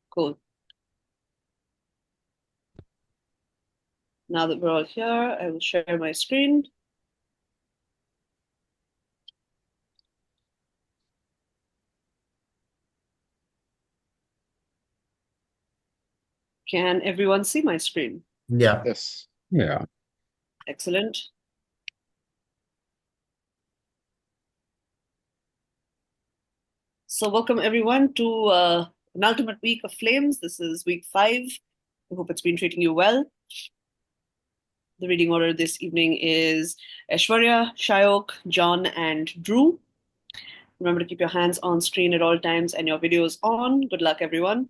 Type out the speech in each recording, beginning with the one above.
Cool. Now that we're all here, I will share my screen. Can everyone see my screen? Yeah. Yes. Yeah. Excellent. So welcome everyone to an ultimate week of flames. This is week 5. I hope it's been treating you well. The reading order this evening is Aishwarya, Shayak, John, and Drew. Remember to keep your hands on screen at all times and your videos on. Good luck, everyone.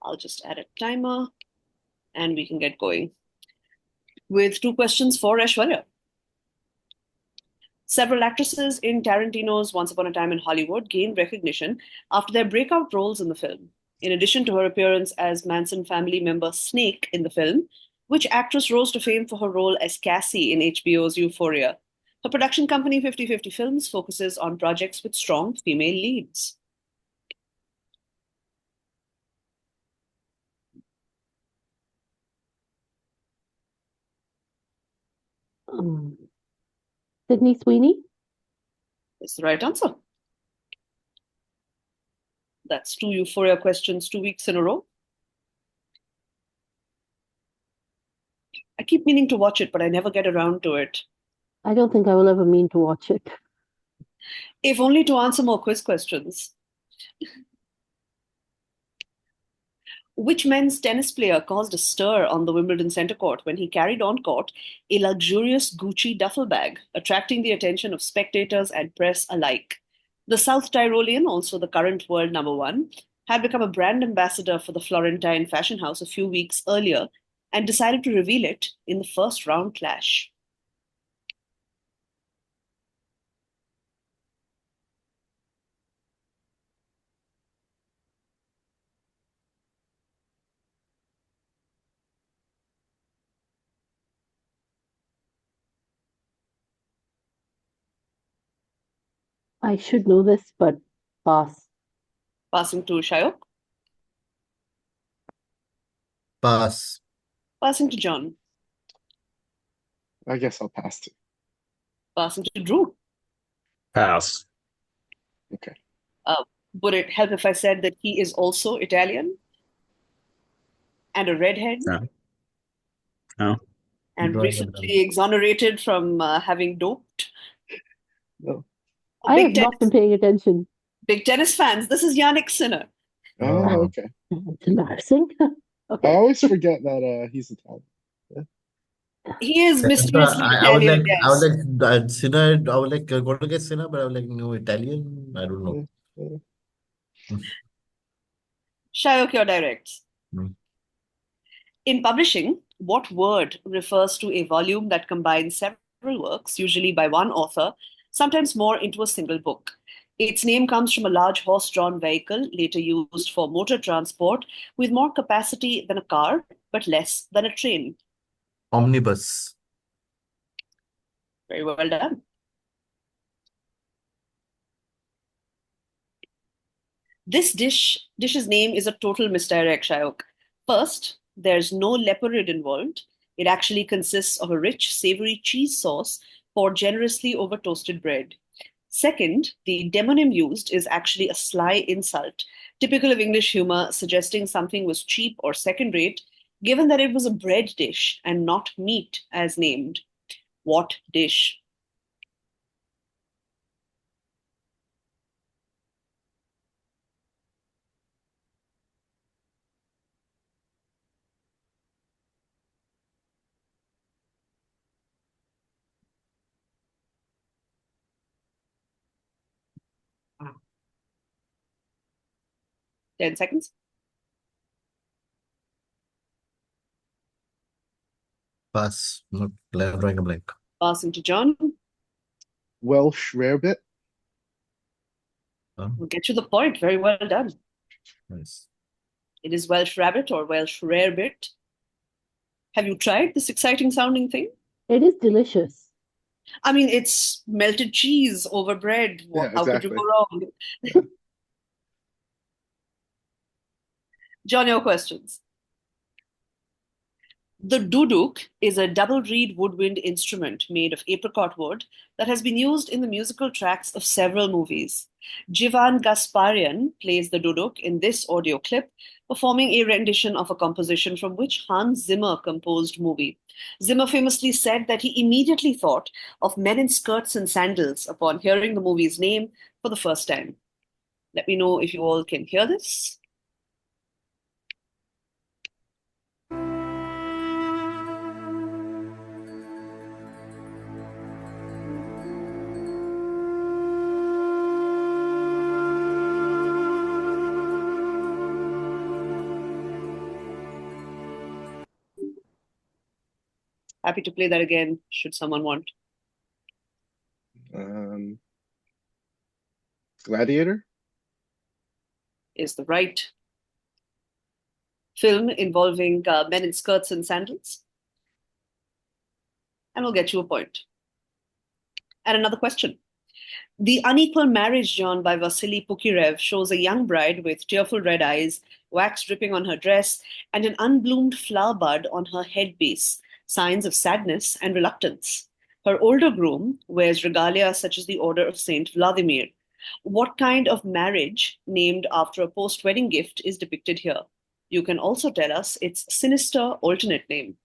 I'll just add a timer and we can get going with 2 questions for Aishwarya. Several actresses in Tarantino's Once Upon a Time in Hollywood gained recognition after their breakout roles in the film. In addition to her appearance as Manson family member Snake in the film, which actress rose to fame for her role as Cassie in HBO's Euphoria? Her production company 50/50 Films focuses on projects with strong female leads. Sydney Sweeney? Is the right answer. That's 2 Euphoria questions 2 weeks in a row. I keep meaning to watch it, but I never get around to it. I don't think I will ever mean to watch it. If only to answer more quiz questions. Which men's tennis player caused a stir on the Wimbledon centre court when he carried on court a luxurious Gucci duffel bag, attracting the attention of spectators and press alike? The South Tyrolean, also the current world number 1, had become a brand ambassador for the Florentine fashion house a few weeks earlier and decided to reveal it in the first round clash. I should know this, but pass. Passing to Shayok, Pass. passing to John, I guess I'll pass too. passing to Drew. Pass. Okay. Would it help if I said that he is also Italian and a redhead No. No. and Drawing it down. recently exonerated from having doped? No. I have not been paying attention. Big tennis fans. This is Yannick Sinner. Oh, okay. It's embarrassing. I Okay. always forget that he's Italian. He is So mysteriously I was Italian, like, yes. Sinner. I was like, going to get Sinner, but I was like, no, Italian. I don't know. Shayok, your directs. Hmm. In publishing, what word refers to a volume that combines several works, usually by one author, sometimes more, into a single book? Its name comes from a large horse-drawn vehicle, later used for motor transport, with more capacity than a car, but less than a train. Omnibus. Very well done. This dish's name is a total misdirect, Shayok. First, there's no leopard involved. It actually consists of a rich, savory cheese sauce poured generously over toasted bread. Second, the demonym used is actually a sly insult, typical of English humor, suggesting something was cheap or second rate, given that it was a bread dish and not meat as named. What dish? Hmm. 10 seconds. Pass. Not drawing a blank. Passing to John. Welsh rarebit. We'll get you the point. Very well done. Nice. It is Welsh rabbit or Welsh rarebit. Have you tried this exciting sounding thing? It is delicious. I mean, it's melted cheese over bread. Yeah, How could you exactly. go wrong? Yeah. John, your questions. The duduk is a double reed woodwind instrument made of apricot wood that has been used in the musical tracks of several movies. Jivan Gasparian plays the duduk in this audio clip, performing a rendition of a composition from which Hans Zimmer composed movie. Zimmer famously said that he immediately thought of men in skirts and sandals upon hearing the movie's name for the first time. Let me know if you all can hear this. 'Happy to play that again, should someone want. Gladiator? Is the right film involving men in skirts and sandals. And we'll get you a point. And another question. The Unequal Marriage, John, by Vasily Pukirev, shows a young bride with tearful red eyes, wax dripping on her dress, and an unbloomed flower bud on her headpiece, signs of sadness and reluctance. Her older groom wears regalia such as the Order of Saint Vladimir. What kind of marriage, named after a post-wedding gift, is depicted here? You can also tell us its sinister alternate name.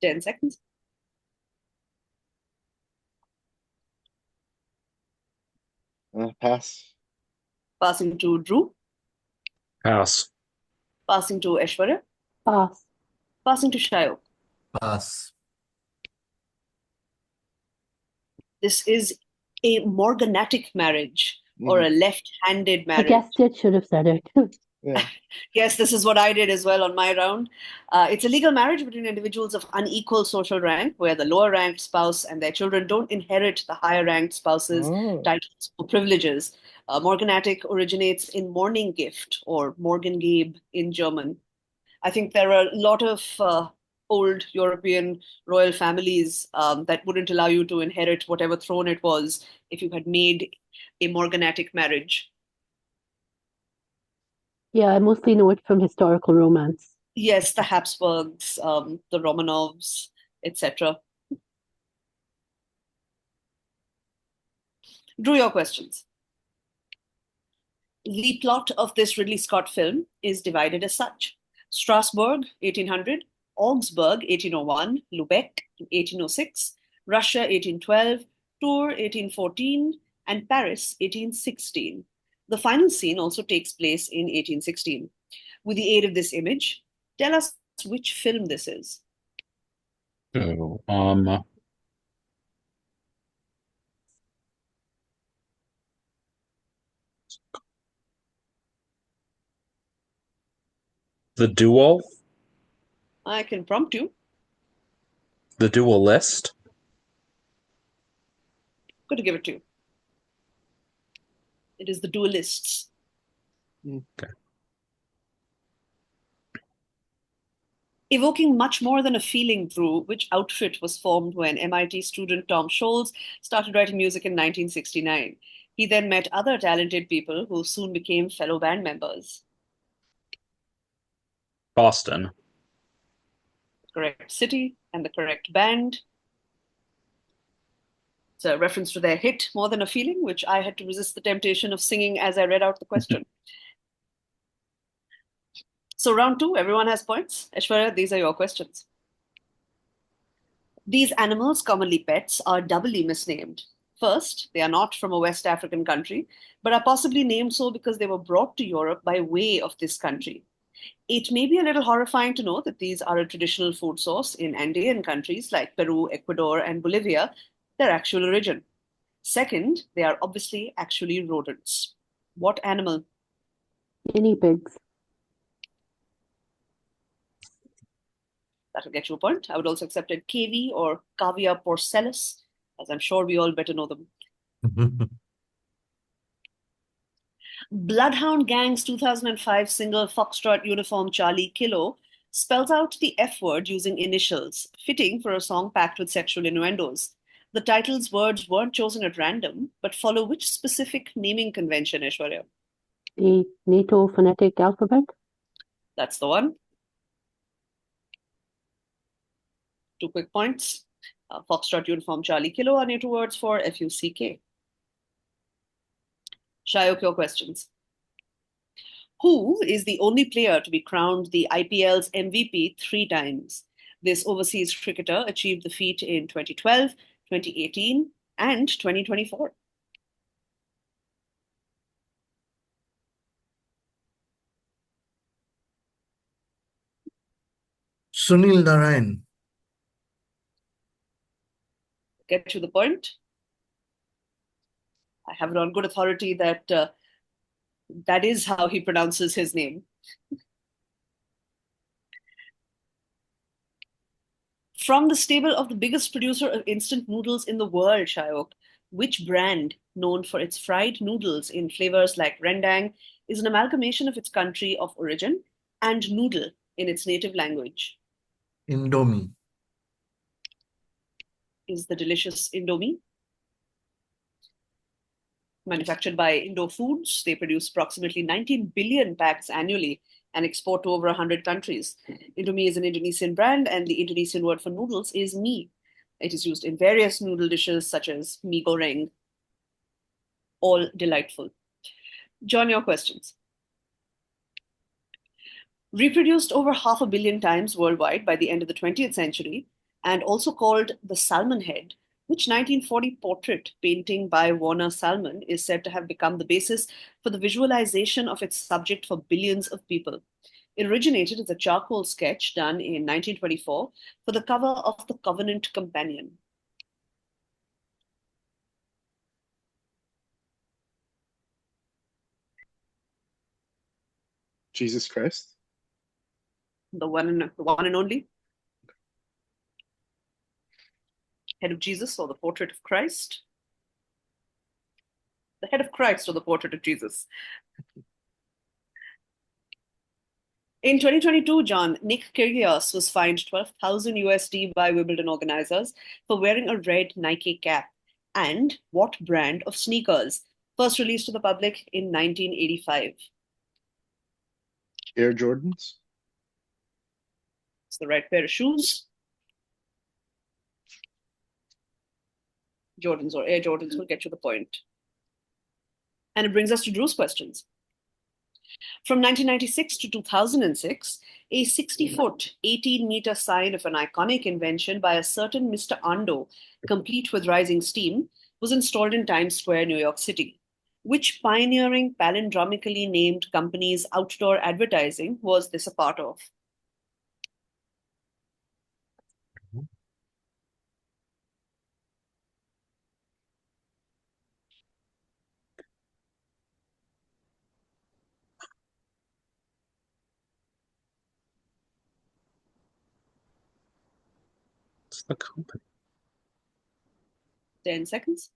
Ten seconds. Pass. Passing to Drew. Pass. Passing to Aishwarya. Pass. Passing to Shayak. Pass. This is a morganatic marriage or a left-handed I marriage. guessed it, should have said it. Yeah. Yes, this is what I did as well on my round. It's a legal marriage between individuals of unequal social rank, where the lower ranked spouse and their children don't inherit the higher ranked spouse's Oh. titles or privileges. Morganatic originates in morning gift or Morgengabe in German. I think there are a lot of old European royal families that wouldn't allow you to inherit whatever throne it was if you had made a morganatic marriage. Yeah, I mostly know it from historical romance. Yes, the Habsburgs, the Romanovs, etc. Drew, your questions. The plot of this Ridley Scott film is divided as such. Strasbourg, 1800, Augsburg, 1801, Lubeck, 1806, Russia, 1812, Tours, 1814, and Paris, 1816. The final scene also takes place in 1816. With the aid of this image, tell us which film this is. Oh, The Duel? I can prompt you. The Duelist? Going to give it to you. It is The Duelists. Okay. Evoking much more than a feeling, Drew, which outfit was formed when MIT student Tom Scholz started writing music in 1969. He then met other talented people who soon became fellow band members. Boston. Correct city and the correct band. It's a reference to their hit, More Than a Feeling, which I had to resist the temptation of singing as I read out the question. So round two, everyone has points. Aishwarya, these are your questions. These animals, commonly pets, are doubly misnamed. First, they are not from a West African country, but are possibly named so because they were brought to Europe by way of this country. It may be a little horrifying to know that these are a traditional food source in Andean countries like Peru, Ecuador, and Bolivia, their actual origin. Second, they are obviously actually rodents. What animal? Guinea pigs. That'll get you a point. I would also accept a KV or Cavia porcellus, as I'm sure we all better know them. Bloodhound Gang's 2005 single Foxtrot Uniform Charlie Kilo spells out the F word using initials, fitting for a song packed with sexual innuendos. The title's words weren't chosen at random, but follow which specific naming convention, Aishwarya? The NATO phonetic alphabet. That's the one. 2 quick points. Foxtrot Uniform Charlie Kilo are NATO words for FUCK. Shayak, your questions. Who is the only player to be crowned the IPL's MVP 3 times? This overseas cricketer achieved the feat in 2012, 2018, and 2024. Sunil Narayan. Get to the point. I have it on good authority that that is how he pronounces his name. From the stable of the biggest producer of instant noodles in the world, Shayok, which brand, known for its fried noodles in flavors like rendang, is an amalgamation of its country of origin and noodle in its native language? Indomie. Is the delicious Indomie. Manufactured by Indo Foods, they produce approximately 19 billion packs annually and export to over 100 countries. Indomie is an Indonesian brand, and the Indonesian word for noodles is mie. It is used in various noodle dishes such as mie goreng. All delightful. John, your questions. Reproduced over 500 million times worldwide by the end of the 20th century, and also called the Salmon Head, which 1940 portrait painting by Warner Salmon is said to have become the basis for the visualization of its subject for billions of people. It originated as a charcoal sketch done in 1924 for the cover of The Covenant Companion. Jesus Christ. The one and only. Head of Jesus or the portrait of Christ? The head of Christ or the portrait of Jesus? In 2022, John, Nick Kyrgios was fined 12,000 USD by Wimbledon organizers for wearing a red Nike cap. And what brand of sneakers? First released to the public in 1985. Air Jordans. It's the right pair of shoes. Jordans or Air Jordans will get you the point. And it brings us to Drew's questions. From 1996 to 2006, a 60-foot, 18-meter sign of an iconic invention by a certain Mr. Ando, complete with rising steam, was installed in Times Square, New York City. Which pioneering, palindromically named company's outdoor advertising was this a part of? It's the company. 10 seconds.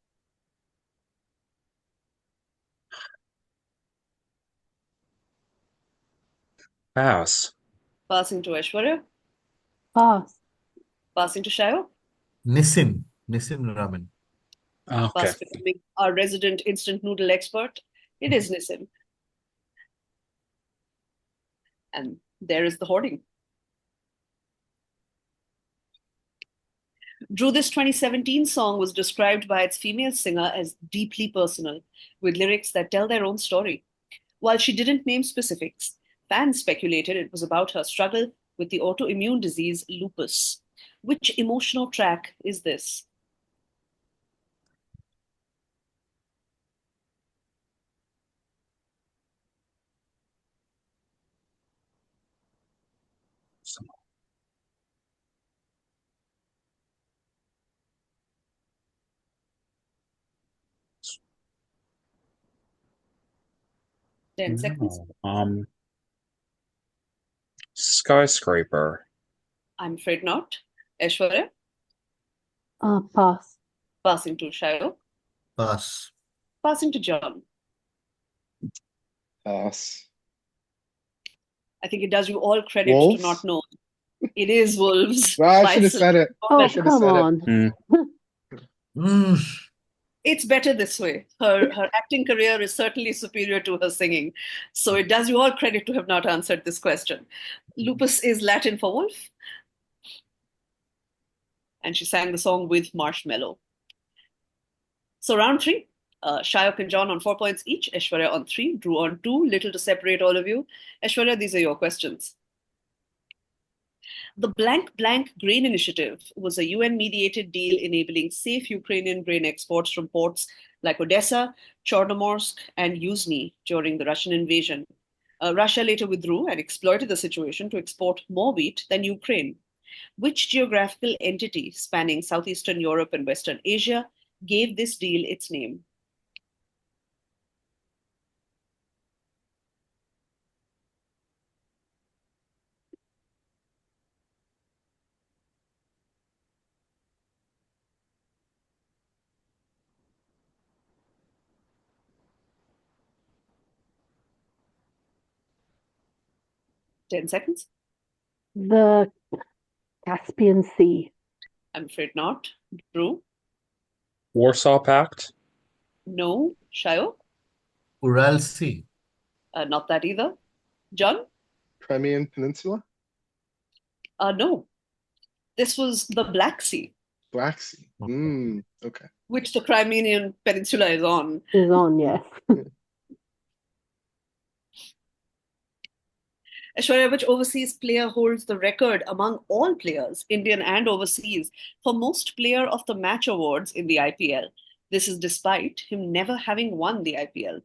Pass. Passing to Aishwarya. Pass. Passing to Shayo. Nissin. Nissin Ramen. Okay. Pass becoming our resident instant noodle expert. It is Nissin. And there is the hoarding. Drew, this 2017 song was described by its female singer as deeply personal, with lyrics that tell their own story. While she didn't name specifics, fans speculated it was about her struggle with the autoimmune disease lupus. Which emotional track is this? Ten seconds. No. Skyscraper. I'm afraid not. Aishwarya, Pass. passing to Shayo, Pass. passing to John. Pass. I think it does you all credit to Wolves? not know. It is wolves. Well, I should have Bison. said it. I Oh, should have come said it. on. Hmm. Mm. It's better this way. Her acting career is certainly superior to her singing. So it does you all credit to have not answered this question. Lupus is Latin for wolf, and she sang the song with Marshmallow. So round three. Shayak and John on 4 points each, Aishwarya on 3, Drew on 2, little to separate all of you. Aishwarya, these are your questions. The Blank Blank Grain Initiative was a UN-mediated deal enabling safe Ukrainian grain exports from ports like Odessa, Chornomorsk, and Yuzhny during the Russian invasion. Russia later withdrew and exploited the situation to export more wheat than Ukraine. Which geographical entity spanning southeastern Europe and Western Asia gave this deal its name? Ten seconds. The Caspian Sea. I'm afraid not. Drew? Warsaw Pact? No. Shayo? Ural Sea. Not that either. John? Crimean Peninsula? No. This was the Black Sea, Black Sea. Okay. which the Crimean Peninsula is on. Is on, yes. Aishwarya, which overseas player holds the record among all players, Indian and overseas, for most player of the match awards in the IPL? This is despite him never having won the IPL.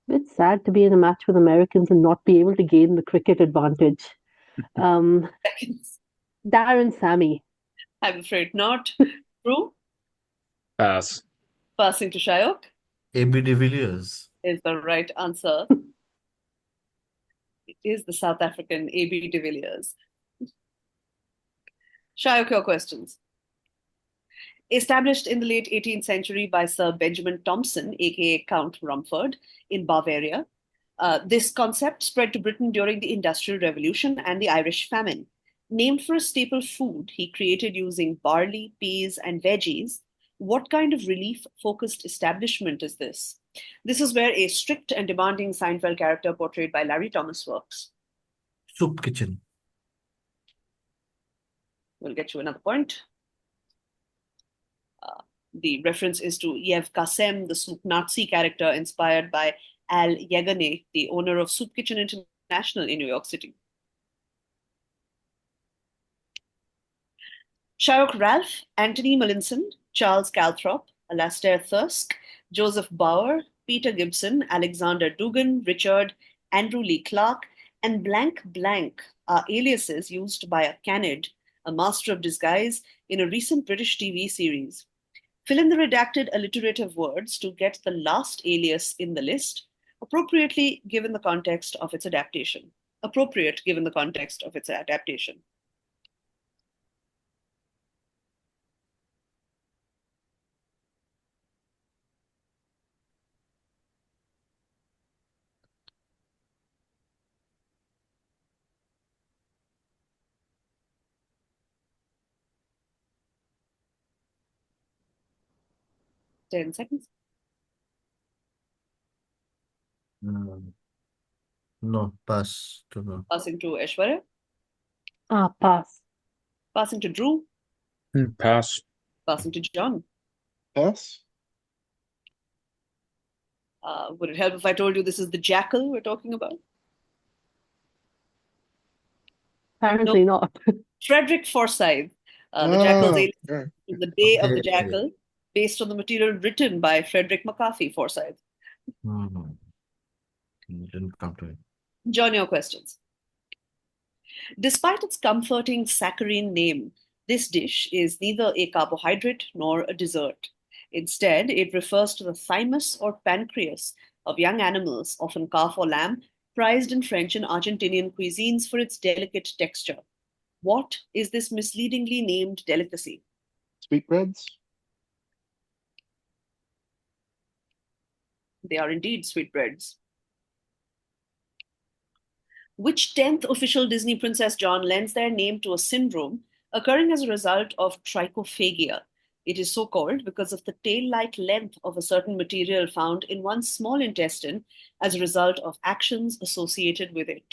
It's sad to be in a match with Americans and not be able to gain the cricket advantage. Um, Darren Sammy. I'm afraid not. Drew? Pass. Passing to Shayak AB de Villiers. is the right answer. It is the South African AB de Villiers. Shayak, your questions. Established in the late 18th century by Sir Benjamin Thompson, aka Count Rumford, in Bavaria, this concept spread to Britain during the Industrial Revolution and the Irish famine. Named for a staple food he created using barley, peas, and veggies, what kind of relief-focused establishment is this? This is where a strict and demanding Seinfeld character portrayed by Larry Thomas works. Soup Kitchen. We'll get you another point. The reference is to Yev Kasem, the soup Nazi character inspired by Al Yeganeh, the owner of Soup Kitchen International in New York City. Shayak, Ralph, Anthony Mallinson, Charles Calthrop, Alastair Thirsk, Joseph Bauer, Peter Gibson, Alexander Dugan, Richard, Andrew Lee Clark, and Blank Blank are aliases used by a Canid, a master of disguise, in a recent British TV series. Fill in the redacted alliterative words to get the last alias in the list, appropriately given the context of its adaptation. Appropriate given the context of its adaptation. Ten seconds. No, pass. To know. Passing to Aishwarya. Pass. Passing to Drew. Pass. Passing to John. Pass. Would it help if I told you this is the jackal we're talking about? Apparently not. Frederick Forsyth. The jackal's alias Yeah. is The Day of the Okay. Jackal, based on the material written by Frederick McCarthy Forsyth. Didn't come to it. John, your questions. Despite its comforting saccharine name, this dish is neither a carbohydrate nor a dessert. Instead, it refers to the thymus or pancreas of young animals, often calf or lamb, prized in French and Argentinian cuisines for its delicate texture. What is this misleadingly named delicacy? Sweetbreads? They are indeed sweetbreads. Which 10th official Disney Princess John lends their name to a syndrome occurring as a result of trichophagia? It is so called because of the tail-like length of a certain material found in one's small intestine as a result of actions associated with it.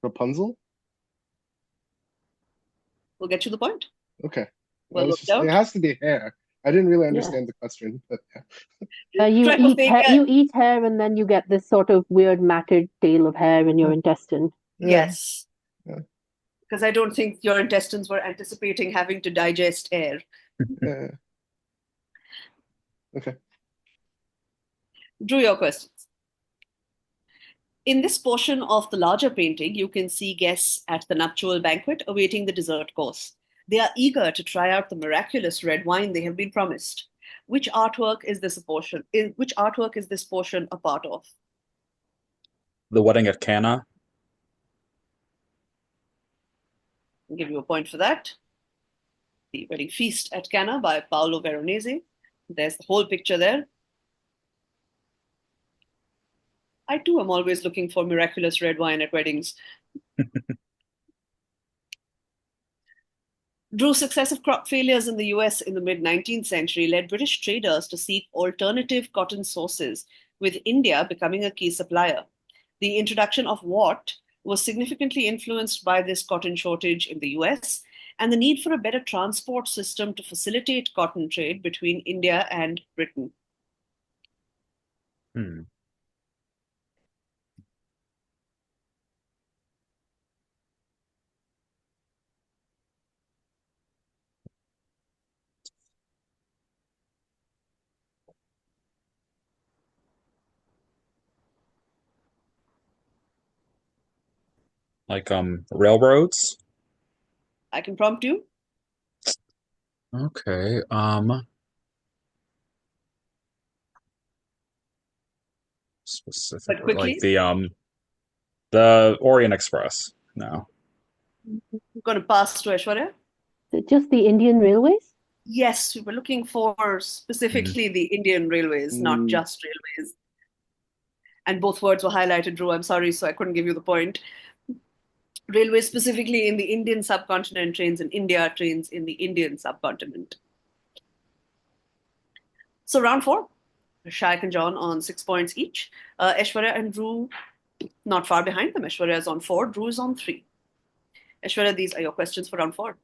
Rapunzel? We'll get you the point. Okay. Well worked It out. has to be hair. I didn't really Yeah. understand the question, but yeah. You eat hair, Trichophagia, you eat hair, and then you get this sort of weird matted tail of hair in your intestine. yes. Yeah. Because I don't think your intestines were anticipating having to digest air. Yeah. Okay. Drew, your questions. In this portion of the larger painting, you can see guests at the nuptial banquet awaiting the dessert course. They are eager to try out the miraculous red wine they have been promised. Which artwork is this portion? Which artwork is this portion a part of? The Wedding at Cana. I'll give you a point for that. The Wedding Feast at Cana by Paolo Veronese. There's the whole picture there. I too am always looking for miraculous red wine at weddings. Drew's successive crop failures in the US in the mid 19th century led British traders to seek alternative cotton sources, with India becoming a key supplier. The introduction of what was significantly influenced by this cotton shortage in the US and the need for a better transport system to facilitate cotton trade between India and Britain. Like railroads. I can prompt you. Okay. But Specifically quickly, like the Orient Express. No. I'm going to pass to Aishwarya. Is it just the Indian Railways? Yes, we were looking for specifically the Indian railways, not just railways. And both words were highlighted, Drew. I'm sorry, so I couldn't give you the point. Railways specifically in the Indian subcontinent, trains in India, trains in the Indian subcontinent. So round four, Shayak and John on 6 points each. Aishwarya and Drew not far behind them. Aishwarya is on 4, Drew is on 3. Aishwarya, these are your questions for round 4.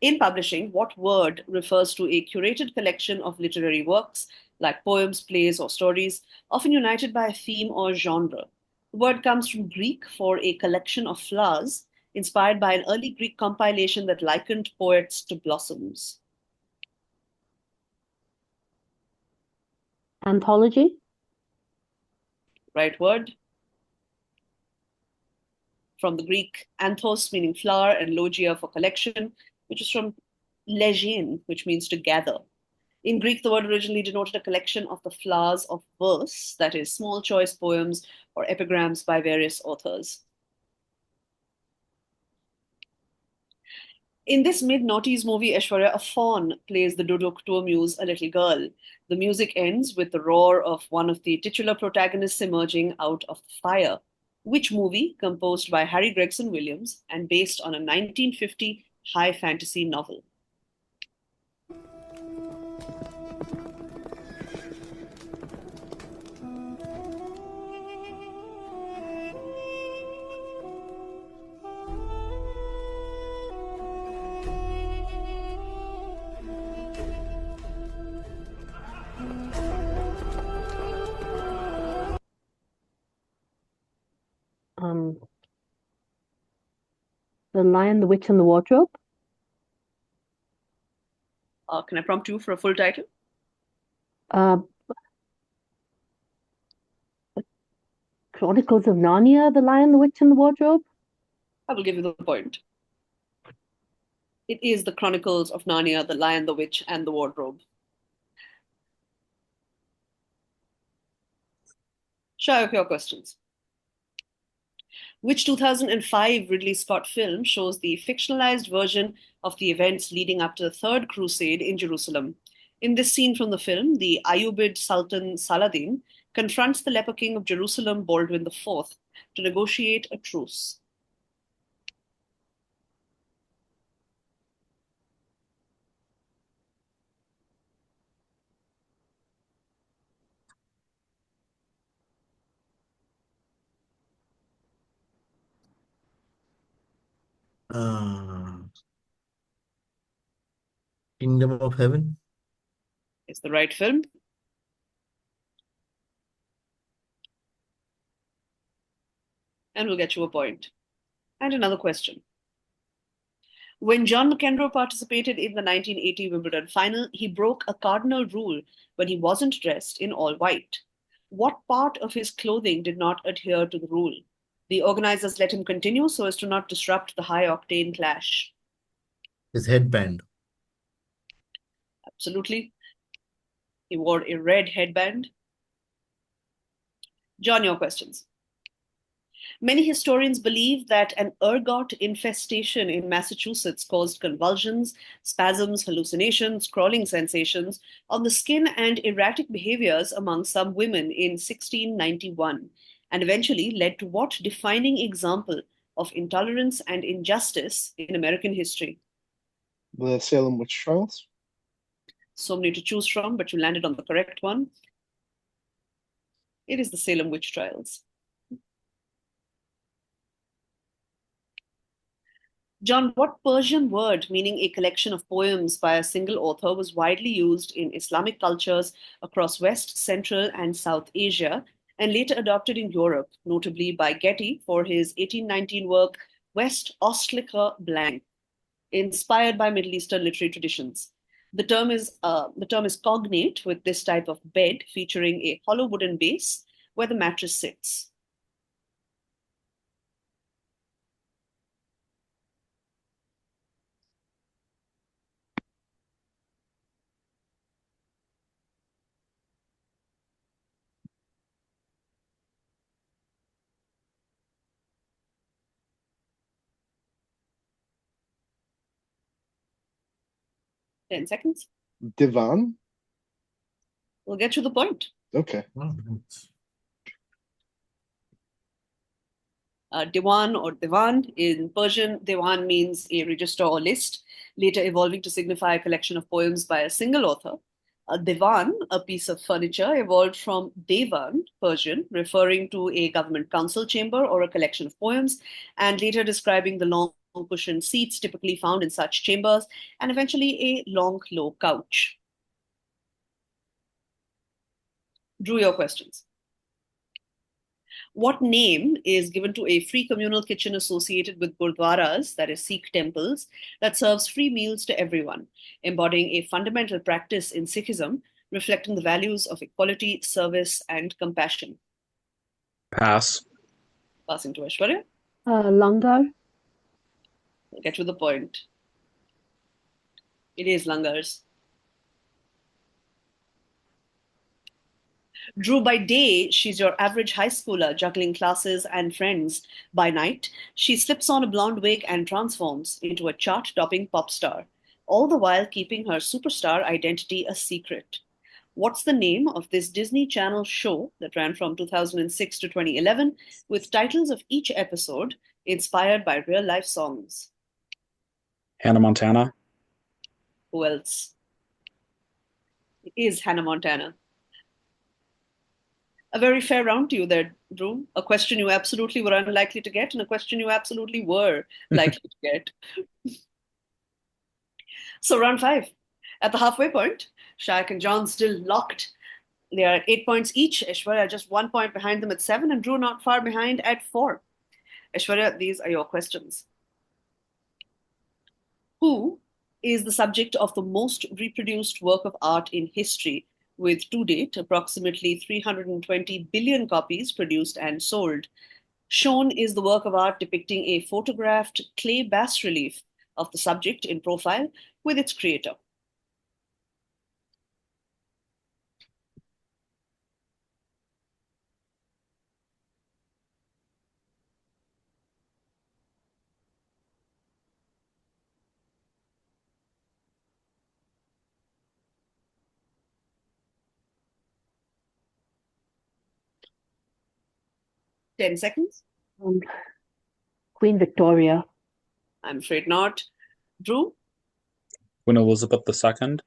In publishing, what word refers to a curated collection of literary works, like poems, plays, or stories, often united by a theme or genre? The word comes from Greek for a collection of flowers, inspired by an early Greek compilation that likened poets to blossoms. Anthology? Right word. From the Greek anthos, meaning flower, and logia for collection, which is from legein, which means to gather. In Greek, the word originally denoted a collection of the flowers of verse, that is, small choice poems or epigrams by various authors. In this mid-noughties movie, Aishwarya, a faun plays the duduk to amuse a little girl. The music ends with the roar of one of the titular protagonists emerging out of the fire. Which movie, composed by Harry Gregson Williams and based on a 1950 high fantasy novel? The Lion, the Witch, and the Wardrobe? Can I prompt you for a full title? Uh, Chronicles of Narnia, The Lion, the Witch, and the Wardrobe. I will give you the point. It is the Chronicles of Narnia, The Lion, the Witch, and the Wardrobe. Shayak, your questions. Which 2005 Ridley Scott film shows the fictionalized version of the events leading up to the Third Crusade in Jerusalem? In this scene from the film, the Ayyubid Sultan Saladin confronts the leper king of Jerusalem, Baldwin IV, to negotiate a truce. Uh, Kingdom of Heaven. It's the right film. And we'll get you a point. And another question. When John McEnroe participated in the 1980 Wimbledon final, he broke a cardinal rule when he wasn't dressed in all white. What part of his clothing did not adhere to the rule? The organizers let him continue so as to not disrupt the high octane clash. His headband. Absolutely. He wore a red headband. John, your questions. Many historians believe that an ergot infestation in Massachusetts caused convulsions, spasms, hallucinations, crawling sensations on the skin, and erratic behaviors among some women in 1691, and eventually led to what defining example of intolerance and injustice in American history? The Salem witch trials. So many to choose from, but you landed on the correct one. It is the Salem witch trials. John, what Persian word meaning a collection of poems by a single author was widely used in Islamic cultures across West, Central, and South Asia, and later adopted in Europe, notably by Getty for his 1819 work West Ostlicher Blank, inspired by Middle Eastern literary traditions? The term is cognate with this type of bed featuring a hollow wooden base where the mattress sits. 10 seconds. Divan. We'll get you the point. Okay. Oh, Diwan or Divan. In Persian, Diwan means a register or list, later evolving to signify a collection of poems by a single author. A divan, a piece of furniture, evolved from Devan, Persian, referring to a government council chamber or a collection of poems, and later describing the long cushioned seats typically found in such chambers, and eventually a long, low couch. Drew, your questions. What name is given to a free communal kitchen associated with gurdwaras, that is Sikh temples, that serves free meals to everyone, embodying a fundamental practice in Sikhism, reflecting the values of equality, service, and compassion? Pass. Passing to Aishwarya. Langar. I'll get to the point. It is langars. Drew, by day, she's your average high schooler juggling classes and friends. By night, she slips on a blonde wig and transforms into a chart topping pop star, all the while keeping her superstar identity a secret. What's the name of this Disney Channel show that ran from 2006 to 2011 with titles of each episode inspired by real life songs? Hannah Montana. Who else? It is Hannah Montana. A very fair round to you there, Drew. A question you absolutely were unlikely to get, and a question you absolutely were likely to get. So, round 5. At the halfway point, Shayak and John still locked. They are at 8 points each. Aishwarya just 1 point behind them at 7, and Drew not far behind at 4. Aishwarya, these are your questions. Who is the subject of the most reproduced work of art in history, with to date approximately 320 billion copies produced and sold. Shown is the work of art depicting a photographed clay bas relief of the subject in profile with its creator. Ten seconds. Queen Victoria. I'm afraid not. Drew? Queen Elizabeth II.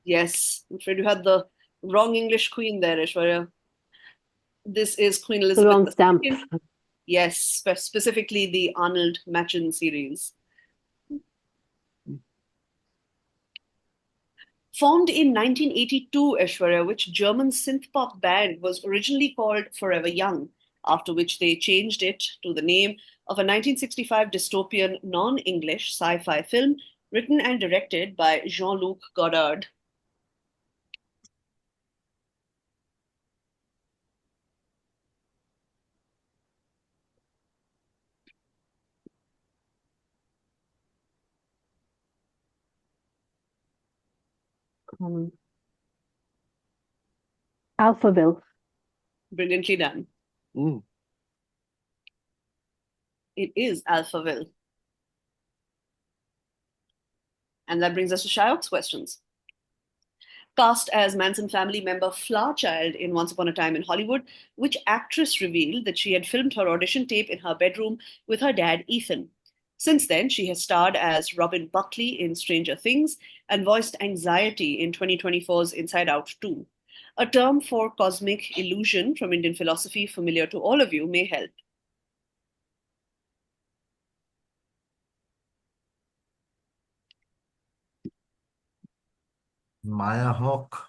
Yes, I'm afraid you had the wrong English queen there, Aishwarya. This is Queen The Elizabeth wrong stamp. II. Yes, specifically the Arnold Machen series. Formed in 1982, Aishwarya, which German synth-pop band was originally called Forever Young, after which they changed it to the name of a 1965 dystopian non-English sci-fi film written and directed by Jean-Luc Godard. Alphaville. Brilliantly done. Mm. It is Alphaville. And that brings us to Shayok's questions. Cast as Manson family member Flower Child in Once Upon a Time in Hollywood, which actress revealed that she had filmed her audition tape in her bedroom with her dad, Ethan? Since then, she has starred as Robin Buckley in Stranger Things and voiced Anxiety in 2024's Inside Out 2. A term for cosmic illusion from Indian philosophy familiar to all of you may help. Maya Hawk.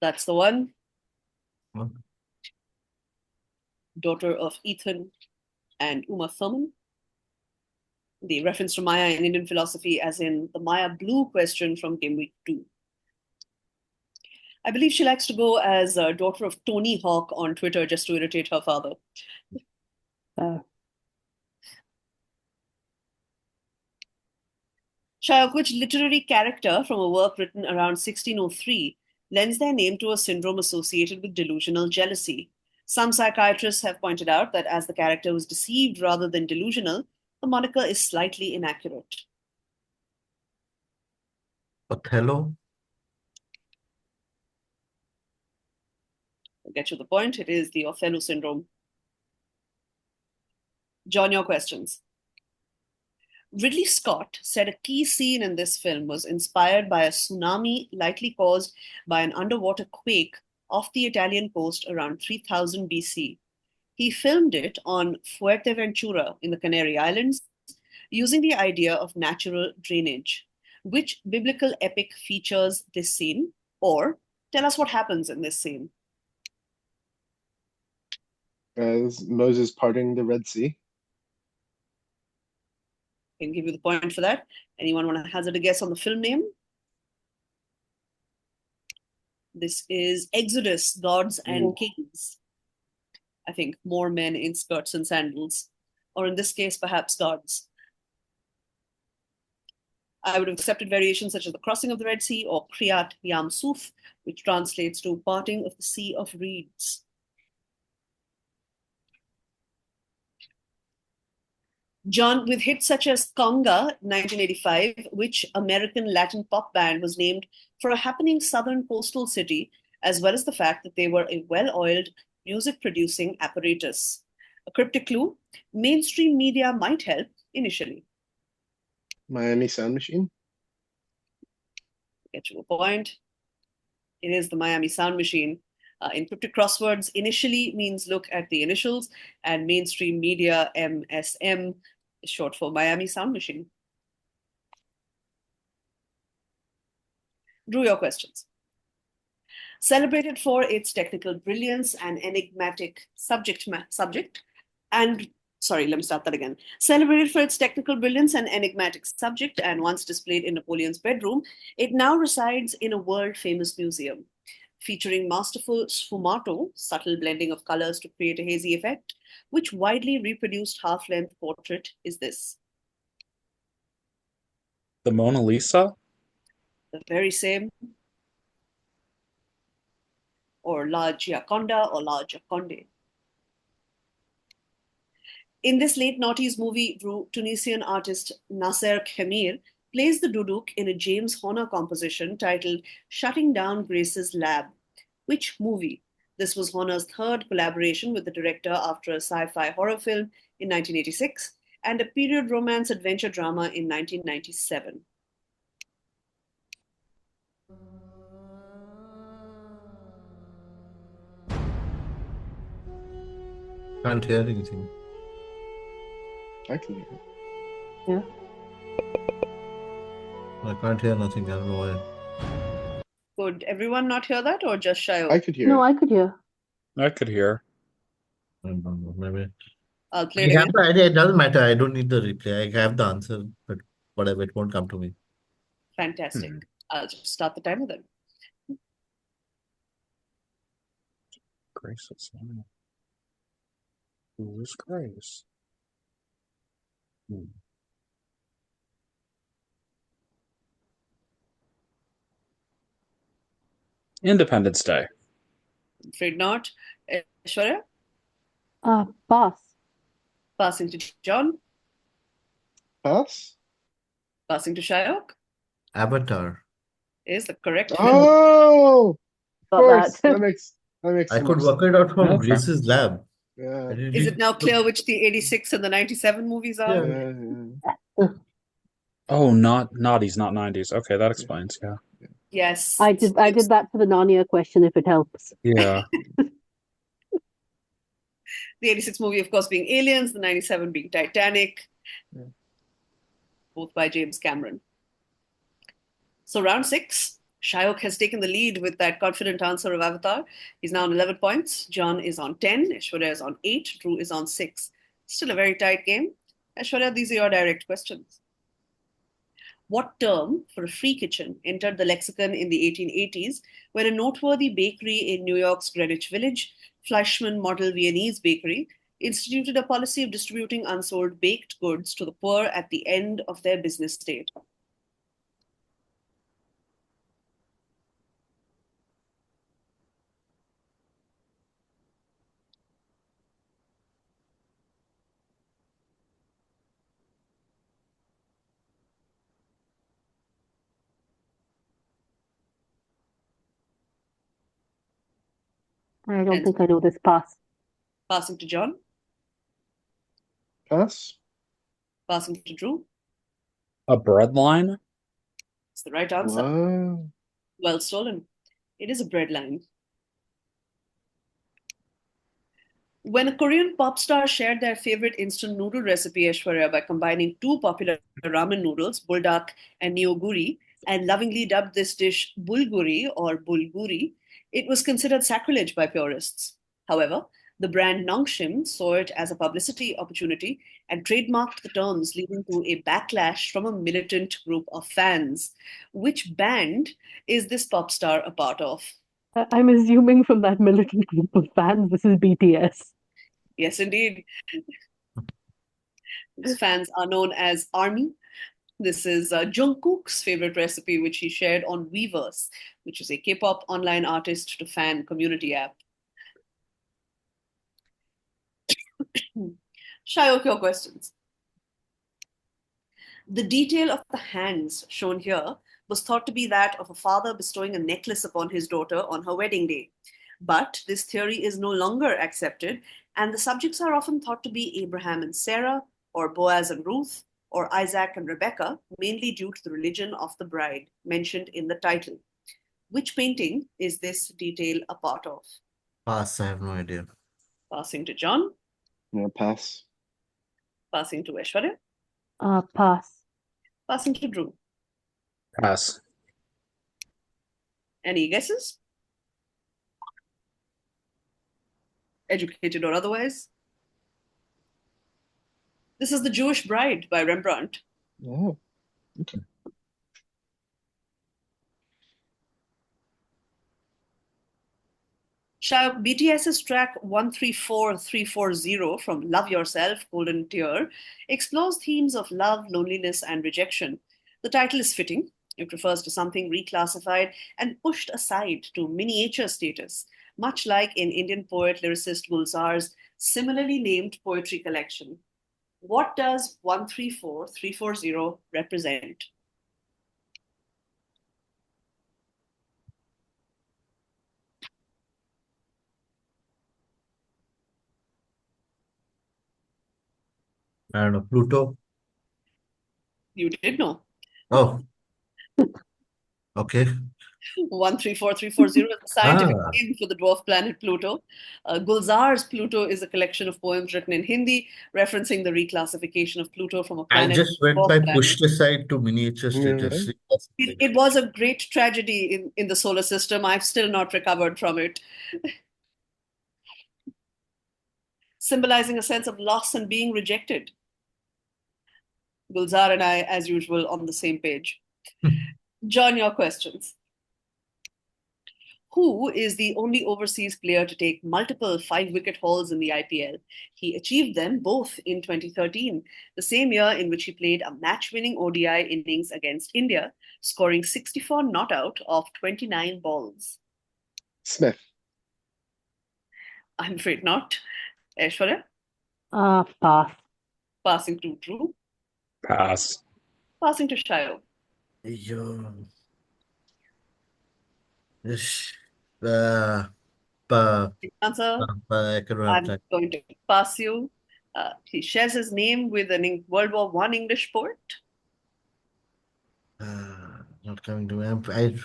That's the one. Huh? Daughter of Ethan and Uma Thurman. The reference to Maya in Indian philosophy as in the Maya Blue question from Game Week 2. I believe she likes to go as a daughter of Tony Hawk on Twitter just to irritate her father. Shayak, which literary character from a work written around 1603 lends their name to a syndrome associated with delusional jealousy? Some psychiatrists have pointed out that as the character was deceived rather than delusional, the moniker is slightly inaccurate. Othello. I'll get you the point. It is the Othello syndrome. John, your questions. Ridley Scott said a key scene in this film was inspired by a tsunami likely caused by an underwater quake off the Italian coast around 3000 BC. He filmed it on Fuerteventura in the Canary Islands using the idea of natural drainage. Which biblical epic features this scene? Or tell us what happens in this scene. As Moses parting the Red Sea. I can give you the point for that. Anyone want to hazard a guess on the film name? This is Exodus, Gods and Kings. I think more men in skirts and sandals, or in this case, perhaps gods. I would have accepted variations such as the crossing of the Red Sea or Kriyat Yam Suf, which translates to parting of the Sea of Reeds. John, with hits such as Conga, 1985, which American Latin pop band was named for a happening southern coastal city, as well as the fact that they were a well-oiled music-producing apparatus. A cryptic clue, mainstream media might help initially. Miami Sound Machine. Get you a point. It is the Miami Sound Machine. In cryptic crosswords, initially means look at the initials, and mainstream media, MSM, is short for Miami Sound Machine. Drew, your questions. Celebrated for its technical brilliance and enigmatic subject, Celebrated for its technical brilliance and enigmatic subject, and once displayed in Napoleon's bedroom, it now resides in a world-famous museum. featuring masterful sfumato, subtle blending of colors to create a hazy effect. Which widely reproduced half-length portrait is this? The Mona Lisa? The very same, or La Gioconda, or La Gioconde. In this late noughties movie, Tunisian artist Nasser Khemir plays the duduk in a James Horner composition titled Shutting Down Grace's Lab. Which movie? This was Horner's third collaboration with the director after a sci-fi horror film in 1986 and a period romance adventure drama in 1997. Can't hear anything. I can hear it. Yeah. I can't hear nothing. I don't know why. Could everyone not hear that, or just I Shayak? could hear No, it. I could hear. I could hear. I don't know. Maybe. I'll play I it have again. the idea. It doesn't matter. I don't need the replay. I have the answer, but whatever. It won't come to me. Fantastic. I'll just start the timer then. Grace is lying. Who is Grace? Independence Day. I'm afraid not. Aishwarya? Pass. Passing to John. Pass? Passing to Shayak Avatar. is the correct film. Oh, of Got course. that. That makes I some could more work it out from Okay. Grace's lab. Yeah. Is it now clear which the 86 and the 97 movies are? Yeah. Yeah. Oh, not naughties, not 90s. Okay, that explains. Yeah. Yes. I did that for the Narnia question, if it helps. Yeah. The 86 movie, of course, being Aliens, the 97 being Titanic, Yeah. both by James Cameron. So round 6, Shayak has taken the lead with that confident answer of Avatar. He's now on 11 points. John is on 10. Aishwarya is on 8. Drew is on 6. Still a very tight game. Aishwarya, these are your direct questions. What term for a free kitchen entered the lexicon in the 1880s when a noteworthy bakery in New York's Greenwich Village, Fleischmann Model Viennese Bakery, instituted a policy of distributing unsold baked goods to the poor at the end of their business day? I don't think I know this. Pass. Passing to John. Pass? Passing to Drew. A breadline? It's the right answer. Wow. Well stolen. It is a bread line. When a Korean pop star shared their favorite instant noodle recipe, Aishwarya, by combining two popular ramen noodles, buldak and neoguri, and lovingly dubbed this dish bulguri or bulguri, it was considered sacrilege by purists. However, the brand Nongshim saw it as a publicity opportunity and trademarked the terms, leading to a backlash from a militant group of fans. Which band is this pop star a part of? I'm assuming from that militant group of fans, this is BTS. Yes, indeed. These fans are known as ARMY. This is Jungkook's favorite recipe, which he shared on Weverse, which is a K-pop online artist to fan community app. Shayak, your questions. The detail of the hands shown here was thought to be that of a father bestowing a necklace upon his daughter on her wedding day. But this theory is no longer accepted, and the subjects are often thought to be Abraham and Sarah, or Boaz and Ruth, or Isaac and Rebecca, mainly due to the religion of the bride mentioned in the title. Which painting is this detail a part of? Pass. I have no idea. Passing to John. Yeah, pass. Passing to Aishwarya. Pass. Passing to Drew. Pass. Any guesses? Educated or otherwise? This is The Jewish Bride by Rembrandt. Oh, okay. Shayak, BTS's track 134340 from Love Yourself, Golden Tear, explores themes of love, loneliness, and rejection. The title is fitting. It refers to something reclassified and pushed aside to miniature status, much like in Indian poet lyricist Gulzar's similarly named poetry collection. What does 134340 represent? I don't know. Pluto. You did know. Oh, okay. 134340 is the scientific Ah, name for the dwarf planet Pluto. Gulzar's Pluto is a collection of poems written in Hindi, referencing the reclassification of Pluto from a I planet just to a went dwarf by planet. pushed aside to miniature Yeah. status. It was a great tragedy in the solar system. I've still not recovered from it, symbolizing a sense of loss and being rejected. Gulzar and I, as usual, on the same page. John, your questions. Who is the only overseas player to take multiple 5 wicket hauls in the IPL? He achieved them both in 2013, the same year in which he played a match winning ODI innings against India, scoring 64 not out of 29 balls. Smith. I'm afraid not. Aishwarya, Pass. passing to Drew, Pass. passing to Shayo. Yo. Yes. Uh, pa, Answer, I don't have I'm time. going to pass you. He shares his name with an World War I English poet. Not coming to me. I'm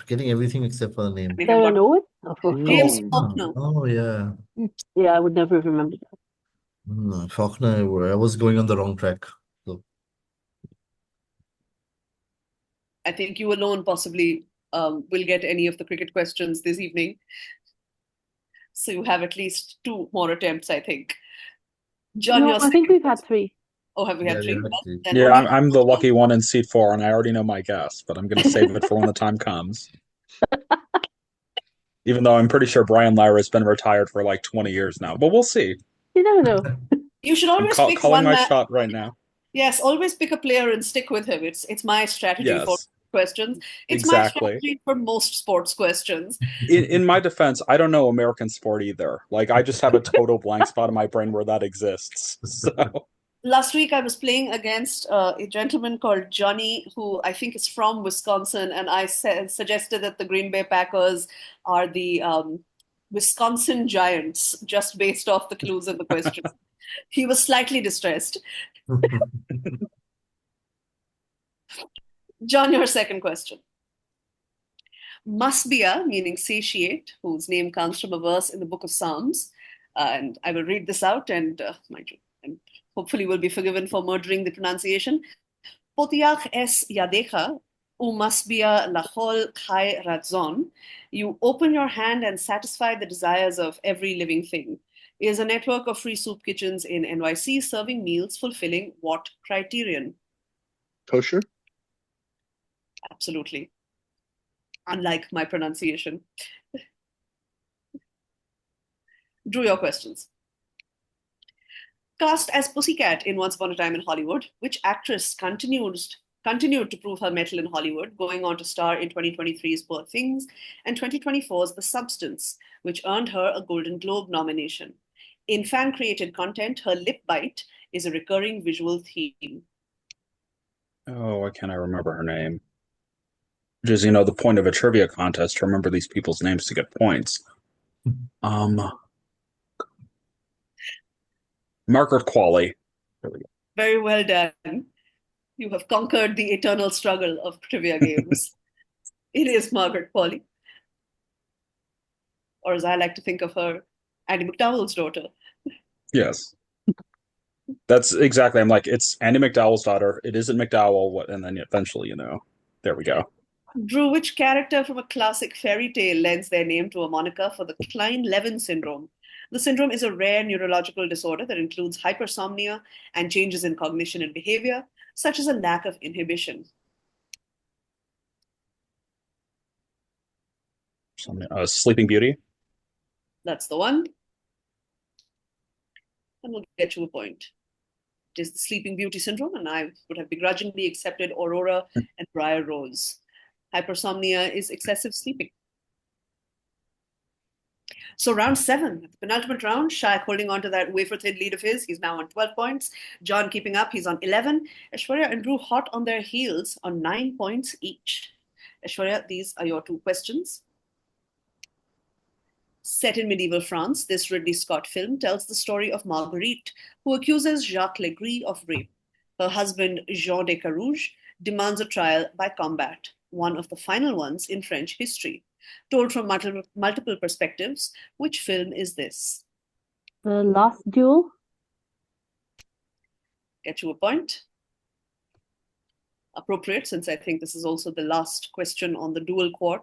getting everything except for the name. We have There an got Owen? Of James course. Faulkner. Oh, yeah. Yeah, I would never remember that. Faulkner, I was going on the wrong track. So, I think you alone possibly will get any of the cricket questions this evening. So you have at least 2 more attempts, I think. John, No, your I think second we've had question. 3. Oh, have we yeah, had we three? had Well, to. then Yeah, only I'm the lucky one in seat 4, and I already know my guess, but I'm going to save it for when the time comes. Even though I'm pretty sure Brian Lara has been retired for like 20 years now, but we'll see. You never know. You should I'm always pick calling one my man. shot right now. Yes, always pick a player and stick with him. It's my strategy for Yes, questions. It's my exactly. strategy for most sports questions. In my defense, I don't know American sport either. Like, I just have a total blank spot in my brain where that exists. So, Last week I was playing against a gentleman called Johnny, who I think is from Wisconsin, and I suggested that the Green Bay Packers are the Wisconsin Giants, just based off the clues in the question. He was slightly distressed. John, your second question. Masbia, meaning satiate, whose name comes from a verse in the book of Psalms. And I will read this out, and mind you, and hopefully will be forgiven for murdering the pronunciation. Potiach es yadecha, u masbia lachol chai ratzon. You open your hand and satisfy the desires of every living thing. Is a network of free soup kitchens in NYC serving meals fulfilling what criterion? Kosher. Absolutely. Unlike my pronunciation. Drew, your questions. Cast as Pussycat in Once Upon a Time in Hollywood, which actress continued to prove her mettle in Hollywood, going on to star in 2023's Poor Things and 2024's The Substance, which earned her a Golden Globe nomination. In fan-created content, her lip bite is a recurring visual theme. oh, why can't I remember her name? Which is, the point of a trivia contest to remember these people's names to get points. Margaret Qualley. There we go. Very well done. You have conquered the eternal struggle of trivia games. It is Margaret Qualley, or as I like to think of her, Andy McDowell's daughter. Yes. That's exactly. I'm like, it's Andy McDowell's daughter. It isn't McDowell. What? And then eventually, there we go. Drew, which character from a classic fairy tale lends their name to a moniker for the Klein-Levin syndrome? The syndrome is a rare neurological disorder that includes hypersomnia and changes in cognition and behavior, such as a lack of inhibition. Sleeping Beauty. That's the one. And we'll get you a point. It is the Sleeping Beauty syndrome, and I would have begrudgingly accepted Aurora and Briar Rose. Hypersomnia is excessive sleeping. So round 7, the penultimate round, Shayak holding on to that wafer-thin lead of his. He's now on 12 points. John keeping up. He's on 11. Aishwarya and Drew hot on their heels on 9 points each. Aishwarya, these are your 2 questions. Set in medieval France, this Ridley Scott film tells the story of Marguerite, who accuses Jacques Legris of rape. Her husband, Jean de Carouge, demands a trial by combat, one of the final ones in French history. Told from multiple perspectives, which film is this? The Last Duel. Get you a point. Appropriate, since I think this is also the last question on the dual quad.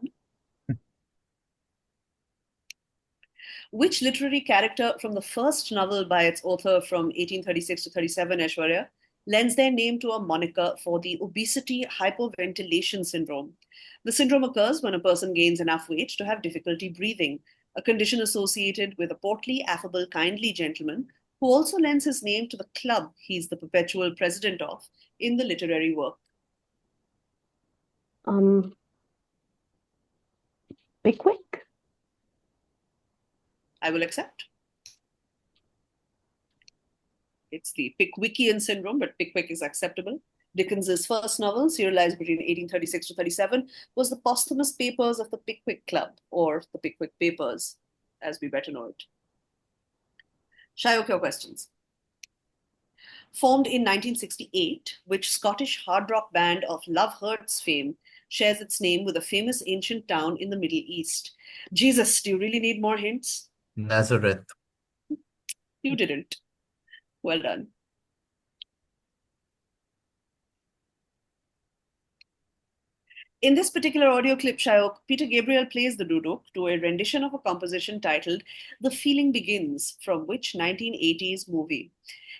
Which literary character from the first novel by its author from 1836 to 37, Aishwarya, lends their name to a moniker for the obesity hypoventilation syndrome? The syndrome occurs when a person gains enough weight to have difficulty breathing, a condition associated with a portly, affable, kindly gentleman who also lends his name to the club he's the perpetual president of in the literary work. Pickwick? I will accept. It's the Pickwickian syndrome, but Pickwick is acceptable. Dickens's first novel, serialized between 1836 to 37, was the posthumous papers of the Pickwick Club, or the Pickwick Papers, as we better know it. Shayak, your questions. Formed in 1968, which Scottish hard rock band of Love Hurts fame shares its name with a famous ancient town in the Middle East? Jesus, do you really need more hints? Nazareth. You didn't. Well done. In this particular audio clip, Shayak, Peter Gabriel plays the duduk to a rendition of a composition titled The Feeling Begins, from which 1980s movie?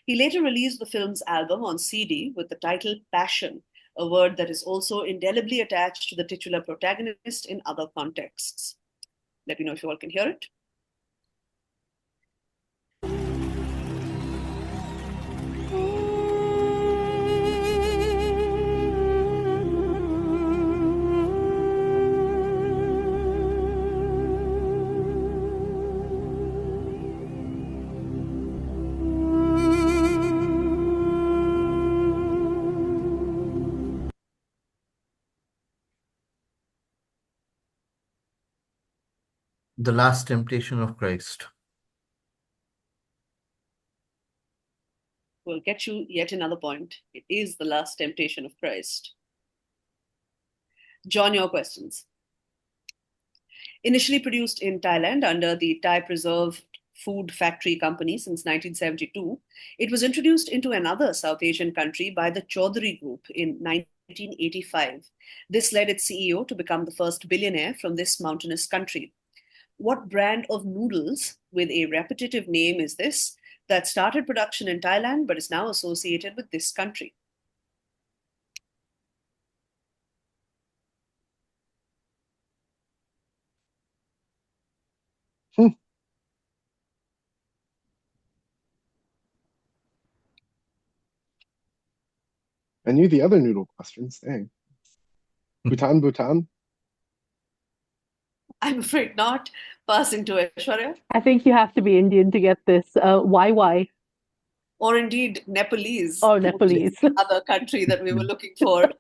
He later released the film's album on CD with the title Passion, a word that is also indelibly attached to the titular protagonist in other contexts. Let me know if you all can hear it. The Last Temptation of Christ. Will get you yet another point. It is The Last Temptation of Christ. John, your questions. Initially produced in Thailand under the Thai Preserved Food Factory Company since 1972, it was introduced into another South Asian country by the Chaudhary Group in 1985. This led its CEO to become the first billionaire from this mountainous country. What brand of noodles with a repetitive name is this that started production in Thailand but is now associated with this country? I knew the other noodle questions. Dang. Bhutan, Bhutan. I'm afraid not. Passing to Aishwarya. I think you have to be Indian to get this. Why? Or indeed Nepalese. Or which is Nepalese. the other country that we were looking for.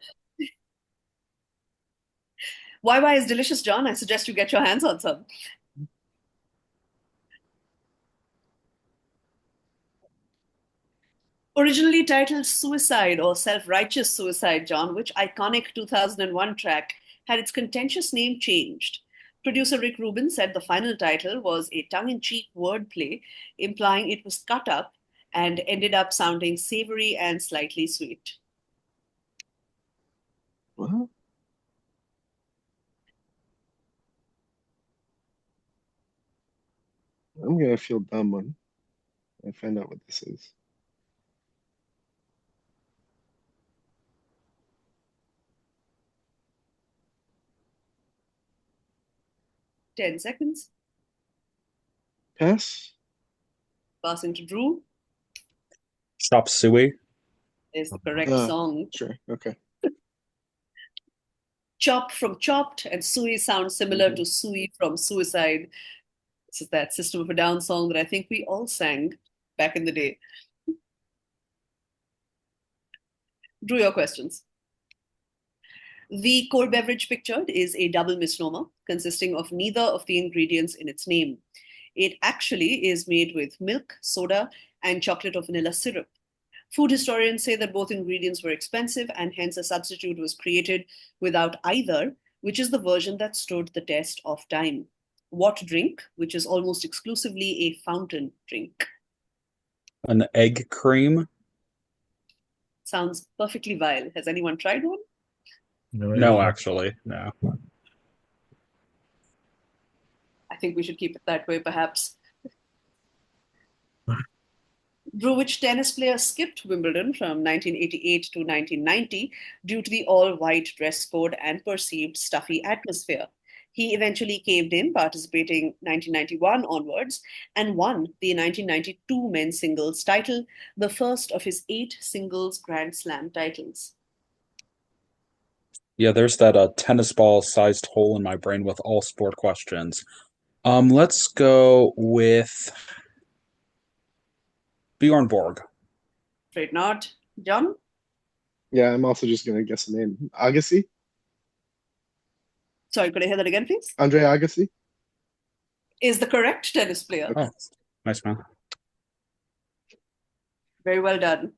YY is delicious, John. I suggest you get your hands on some. Originally titled Suicide or Self-Righteous Suicide, John, which iconic 2001 track had its contentious name changed? Producer Rick Rubin said the final title was a tongue-in-cheek wordplay, implying it was cut up and ended up sounding savory and slightly sweet. What? I'm gonna feel dumb when I find out what this is. Ten seconds. Pass. Passing to Drew. Chop Suey. Is the correct Ah. song. Sure. Okay. Chop from chopped and Sui sounds similar to Sui from suicide. This is that System of a Down song that I think we all sang back in the day. Drew, your questions. The cold beverage pictured is a double misnomer consisting of neither of the ingredients in its name. It actually is made with milk, soda, and chocolate or vanilla syrup. Food historians say that both ingredients were expensive and hence a substitute was created without either, which is the version that stood the test of time. What drink, which is almost exclusively a fountain drink? An egg cream. Sounds perfectly vile. Has anyone tried one? No, actually, no. I think we should keep it that way, perhaps. Drew, which tennis player skipped Wimbledon from 1988 to 1990 due to the all white dress code and perceived stuffy atmosphere? He eventually caved in, participating 1991 onwards, and won the 1992 men's singles title, the first of his 8 singles Grand Slam titles. Yeah, there's that tennis ball sized hole in my brain with all sport questions. Let's go with Bjorn Borg. Afraid not. John? Yeah, I'm also just gonna guess a name. Agassi? Sorry, could I hear that again, please? Andre Agassi? Is the correct tennis player. Okay. Oh, nice man. Very well done.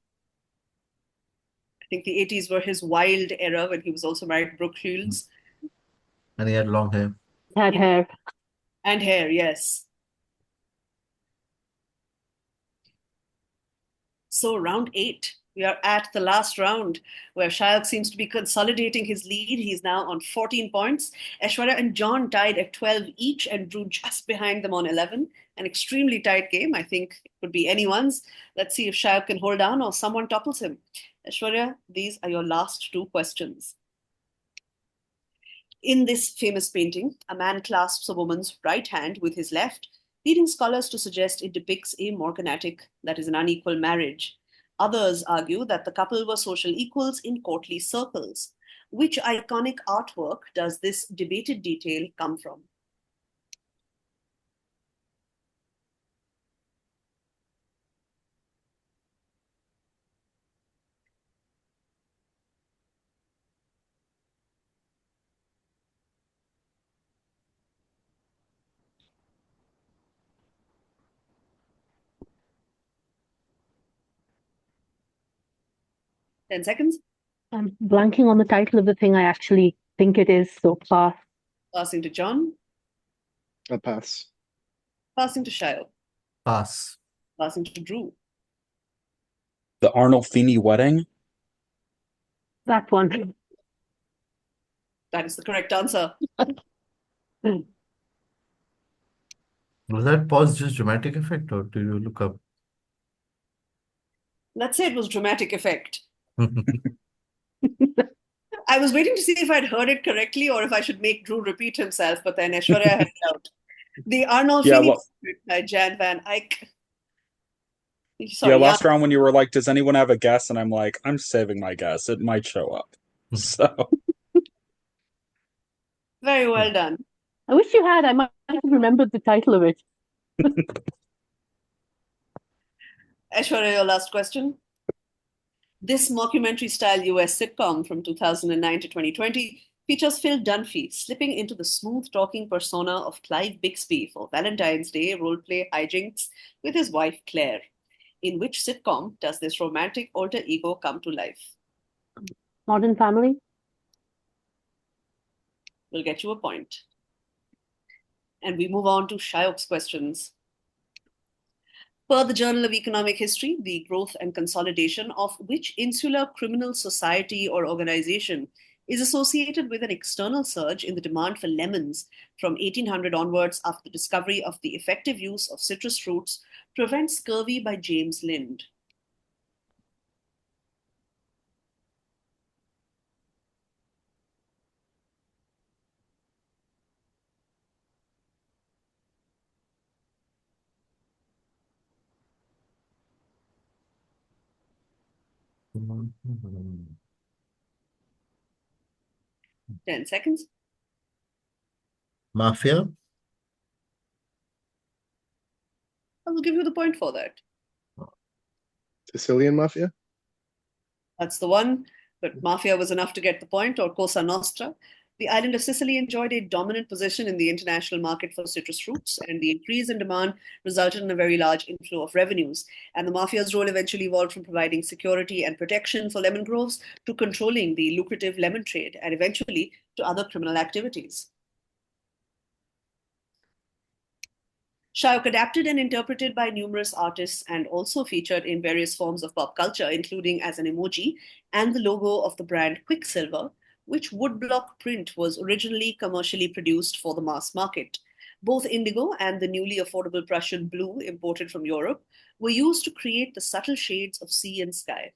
I think the 80s were his wild era when he was also married to Brooke Shields. And he had long hair. Had hair. And hair, yes. So, round 8. We are at the last round where Shayak seems to be consolidating his lead. He's now on 14 points. Aishwarya and John tied at 12 each and Drew just behind them on 11. An extremely tight game. I think it could be anyone's. Let's see if Shayak can hold on or someone topples him. Aishwarya, these are your last 2 questions. In this famous painting, a man clasps a woman's right hand with his left, leading scholars to suggest it depicts a morganatic, that is, an unequal marriage. Others argue that the couple were social equals in courtly circles. Which iconic artwork does this debated detail come from? Ten seconds. I'm blanking on the title of the thing I actually think it is, so pass. Passing to John. A pass. Passing to Shayo. Pass. Passing to Drew. The Arnolfini wedding. That one. That is the correct answer. Was that pause just dramatic effect or did you look up? Let's say it was dramatic effect. I was waiting to see if I'd heard it correctly or if I should make Drew repeat himself, but then Aishwarya had it out. The Arnolfini portrait by Jan van Eyck. Sorry, last round when you were like, does anyone have a guess? And I'm like, I'm saving my guess. It might show up. So very well done. I wish you had. I might have remembered the title of it. Aishwarya, your last question. This mockumentary-style US sitcom from 2009 to 2020 features Phil Dunphy slipping into the smooth-talking persona of Clive Bixby for Valentine's Day role-play hijinks with his wife Claire. In which sitcom does this romantic alter ego come to life? Modern Family? We'll get you a point. And we move on to Shayok's questions. Per the Journal of Economic History, the growth and consolidation of which insular criminal society or organization is associated with an external surge in the demand for lemons from 1800 onwards after the discovery of the effective use of citrus fruits to prevent scurvy by James Lind. 10 seconds. Mafia? I will give you the point for that. Sicilian Mafia? That's the one, but Mafia was enough to get the point, or Cosa Nostra. The island of Sicily enjoyed a dominant position in the international market for citrus fruits, and the increase in demand resulted in a very large inflow of revenues. And the mafia's role eventually evolved from providing security and protection for lemon groves to controlling the lucrative lemon trade and eventually to other criminal activities. Shayak adapted and interpreted by numerous artists and also featured in various forms of pop culture, including as an emoji and the logo of the brand Quicksilver, which woodblock print was originally commercially produced for the mass market. Both indigo and the newly affordable Prussian blue imported from Europe were used to create the subtle shades of sea and sky.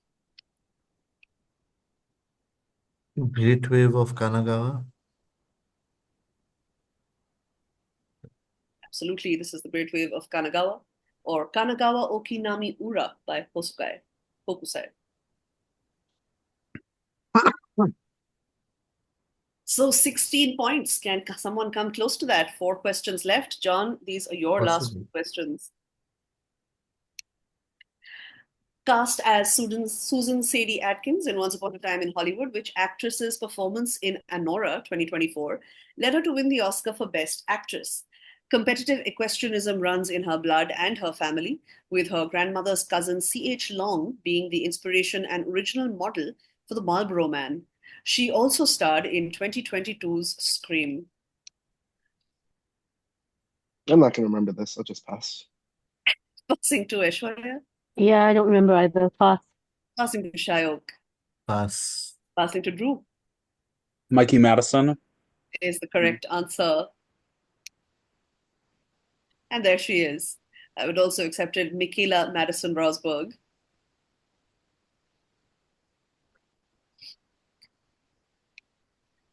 Great Wave of Kanagawa? Absolutely, this is the Great Wave of Kanagawa, or Kanagawa Okinami Ura by Hokusai. So 16 points. Can someone come close to that? 4 questions left. John, these are your last Possibly. questions. Cast as Susan Sadie Atkins in Once Upon a Time in Hollywood, which actress's performance in Anora 2024 led her to win the Oscar for Best Actress. Competitive equestrianism runs in her blood and her family, with her grandmother's cousin C.H. Long being the inspiration and original model for the Marlboro Man. She also starred in 2022's Scream. I'm not going to remember this. I'll just pass. Passing to Aishwarya. Yeah, I don't remember either. Pass. Passing to Shayak. Pass. Passing to Drew Mikey Madison. is the correct answer. And there she is. I would also accepted Michaela Madison Rosberg.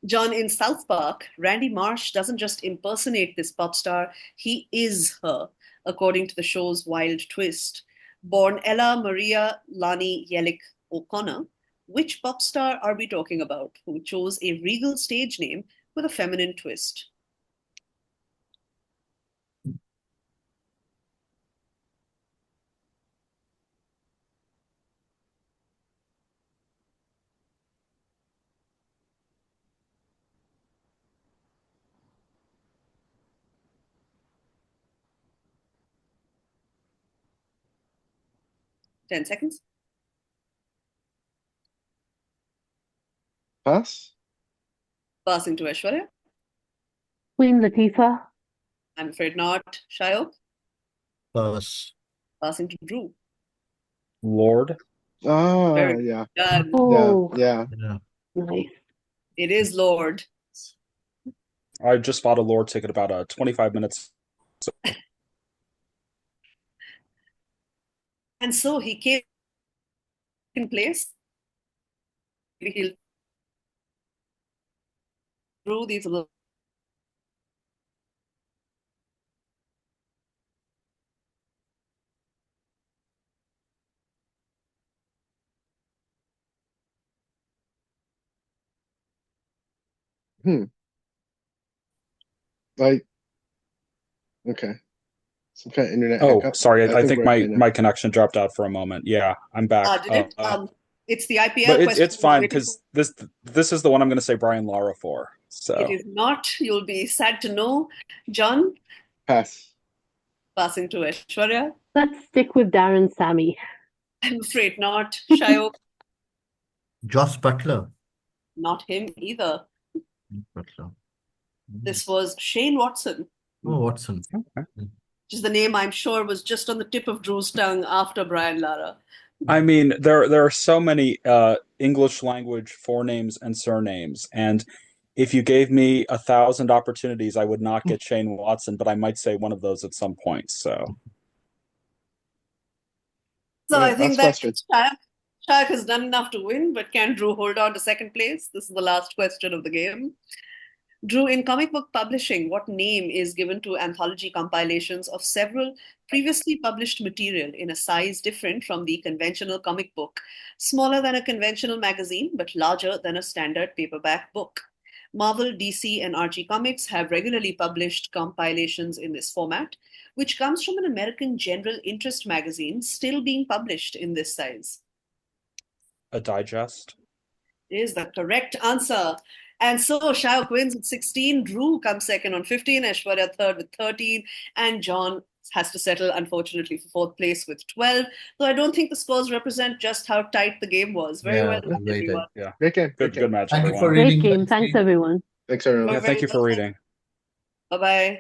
John, in South Park, Randy Marsh doesn't just impersonate this pop star, he is her, according to the show's wild twist. Born Ella Maria Lani Yelick O'Connor, which pop star are we talking about who chose a regal stage name with a feminine twist? Ten seconds. Pass? Passing to Aishwarya. Queen Latifah. I'm afraid not. Shayak. Pass. Passing to Drew. Lord. Ah, Very yeah. done. Oh, Yeah. Yeah. nice. It is Lord. I just bought a Lord ticket about 25 minutes. And so he came in place. He'll Drew these. Hmm. Like, okay. Some kind of internet Oh, hiccup. sorry. I I think think we're okay my now. connection dropped out for a moment. Yeah, I'm back. Did it? It's the But IPL question. it's fine because this is the one I'm going to say Brian Lara for. It So is not. You'll be sad to know. John, Pass. passing to Aishwarya. Let's stick with Darren Sammy. I'm afraid not. Shayo, Joss Butler. not him either. Butler. This was Shane Watson, Oh, Watson. okay. which is the name I'm sure was just on the tip of Drew's tongue after Brian Lara. I mean, there are so many English language forenames and surnames, and if you gave me 1,000 opportunities, I would not get Shane Watson, but I might say one of those at some point. So So All I right, think last that question. Shayak has done enough to win, but can Drew hold on to second place? This is the last question of the game. Drew, in comic book publishing, what name is given to anthology compilations of several previously published material in a size different from the conventional comic book, smaller than a conventional magazine, but larger than a standard paperback book? Marvel, DC, and Archie Comics have regularly published compilations in this format, which comes from an American general interest magazine still being published in this size. A digest. Is the correct answer. And so Shayak wins with 16, Drew comes second on 15, Aishwarya third with 13, and John has to settle, unfortunately, for fourth place with 12. So I don't think the scores represent just how tight the game was. Very well done, very everyone. tight. Yeah. Great game. Good match, Thank you for everyone. Great reading. game. Thanks, everyone. Thanks, everyone. Yeah, thank you for reading. Bye-bye.